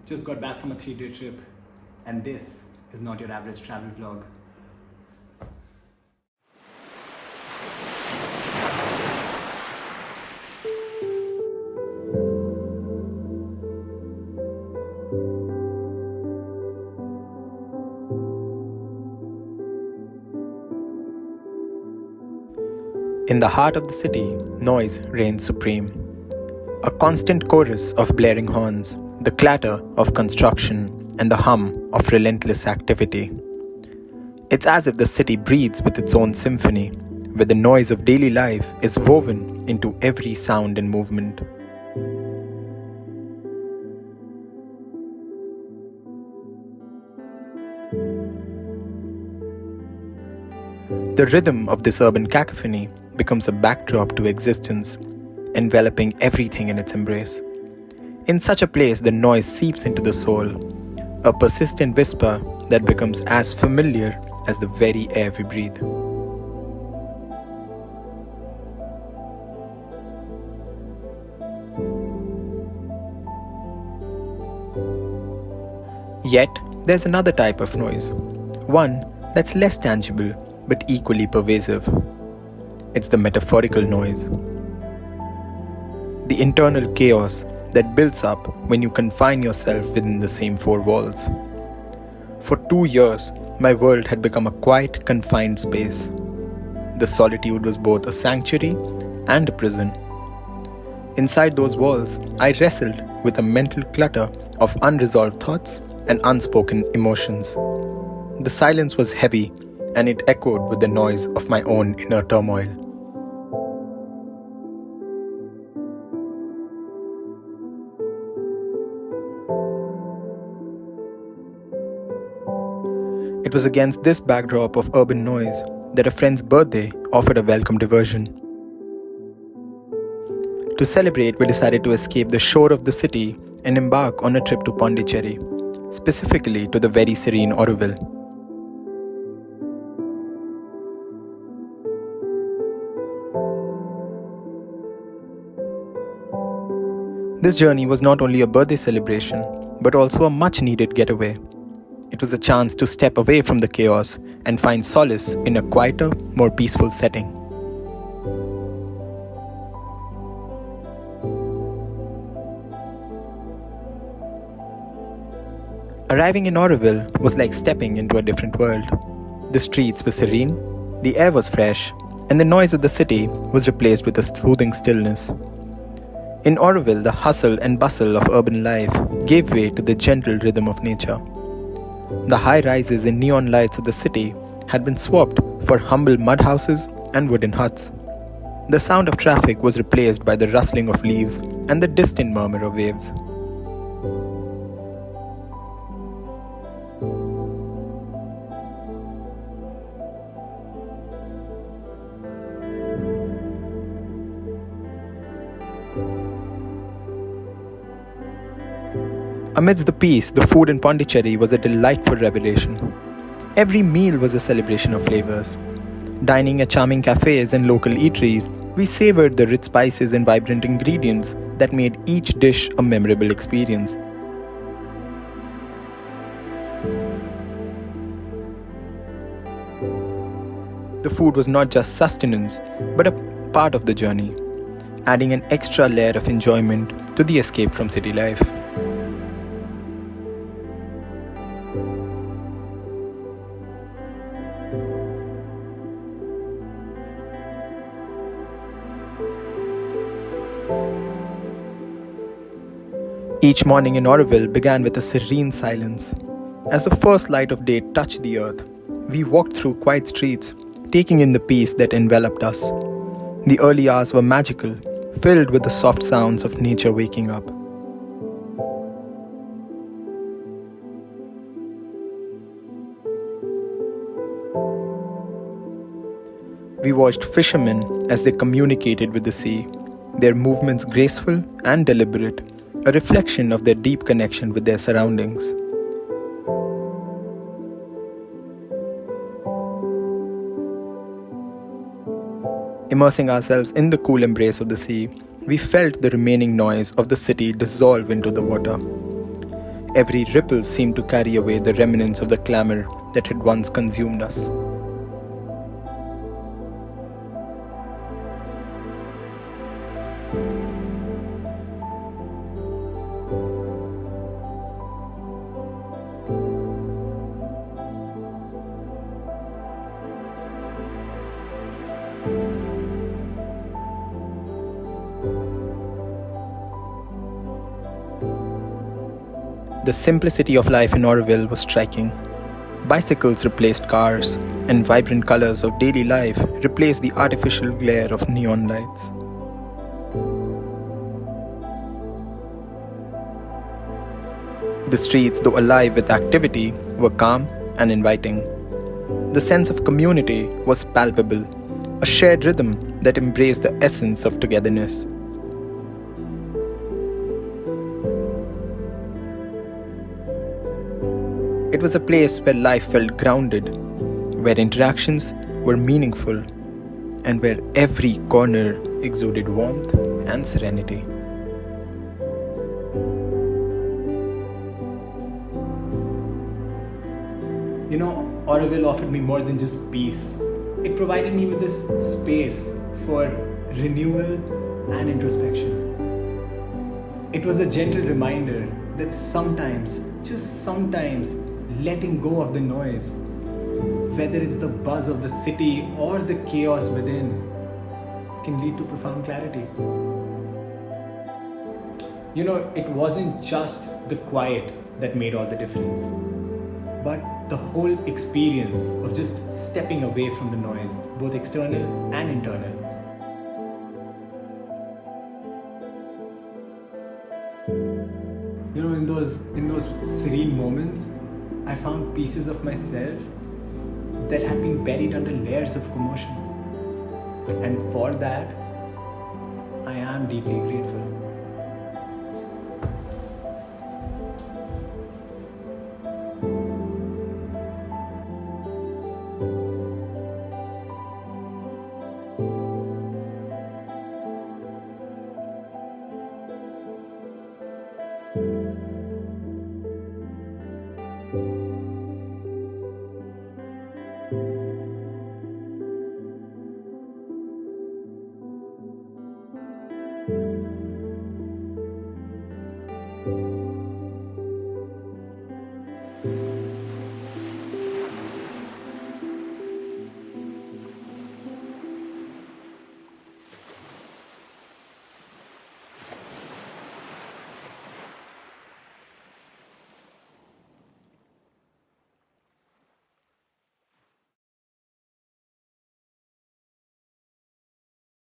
Just got back from a 3-day trip, and this is not your average travel vlog. In the heart of the city, noise reigns supreme. A constant chorus of blaring horns, the clatter of construction, and the hum of relentless activity. It's as if the city breathes with its own symphony, where the noise of daily life is woven into every sound and movement. The rhythm of this urban cacophony becomes a backdrop to existence, enveloping everything in its embrace. In such a place, the noise seeps into the soul, a persistent whisper that becomes as familiar as the very air we breathe. Yet, there's another type of noise, one that's less tangible but equally pervasive. It's the metaphorical noise. The internal chaos that builds up when you confine yourself within the same four walls. For 2 years, my world had become a quiet, confined space. The solitude was both a sanctuary and a prison. Inside those walls, I wrestled with a mental clutter of unresolved thoughts and unspoken emotions. The silence was heavy, and it echoed with the noise of my own inner turmoil. It was against this backdrop of urban noise that a friend's birthday offered a welcome diversion. To celebrate, we decided to escape the shore of the city and embark on a trip to Pondicherry, specifically to the very serene Auroville. This journey was not only a birthday celebration, but also a much-needed getaway. It was a chance to step away from the chaos and find solace in a quieter, more peaceful setting. Arriving in Auroville was like stepping into a different world. The streets were serene, the air was fresh, and the noise of the city was replaced with a soothing stillness. In Auroville, the hustle and bustle of urban life gave way to the gentle rhythm of nature. The high rises and neon lights of the city had been swapped for humble mud houses and wooden huts. The sound of traffic was replaced by the rustling of leaves and the distant murmur of waves. Amidst the peace, the food in Pondicherry was a delightful revelation. Every meal was a celebration of flavors. Dining at charming cafes and local eateries, we savored the rich spices and vibrant ingredients that made each dish a memorable experience. The food was not just sustenance, but a part of the journey, adding an extra layer of enjoyment to the escape from city life. Each morning in Auroville began with a serene silence. As the first light of day touched the earth, we walked through quiet streets, taking in the peace that enveloped us. The early hours were magical, filled with the soft sounds of nature waking up. We watched fishermen as they communicated with the sea, their movements graceful and deliberate, a reflection of their deep connection with their surroundings. Immersing ourselves in the cool embrace of the sea, we felt the remaining noise of the city dissolve into the water. Every ripple seemed to carry away the remnants of the clamor that had once consumed us. The simplicity of life in Auroville was striking. Bicycles replaced cars, and vibrant colors of daily life replaced the artificial glare of neon lights. The streets, though alive with activity, were calm and inviting. The sense of community was palpable, a shared rhythm that embraced the essence of togetherness. It was a place where life felt grounded, where interactions were meaningful, and where every corner exuded warmth and serenity. Auroville offered me more than just peace. It provided me with this space for renewal and introspection. It was a gentle reminder that sometimes, just sometimes, letting go of the noise, whether it's the buzz of the city or the chaos within, can lead to profound clarity. It wasn't just the quiet that made all the difference, but the whole experience of just stepping away from the noise, both external and internal. In those serene moments, I found pieces of myself that had been buried under layers of commotion. And for that, I am deeply grateful.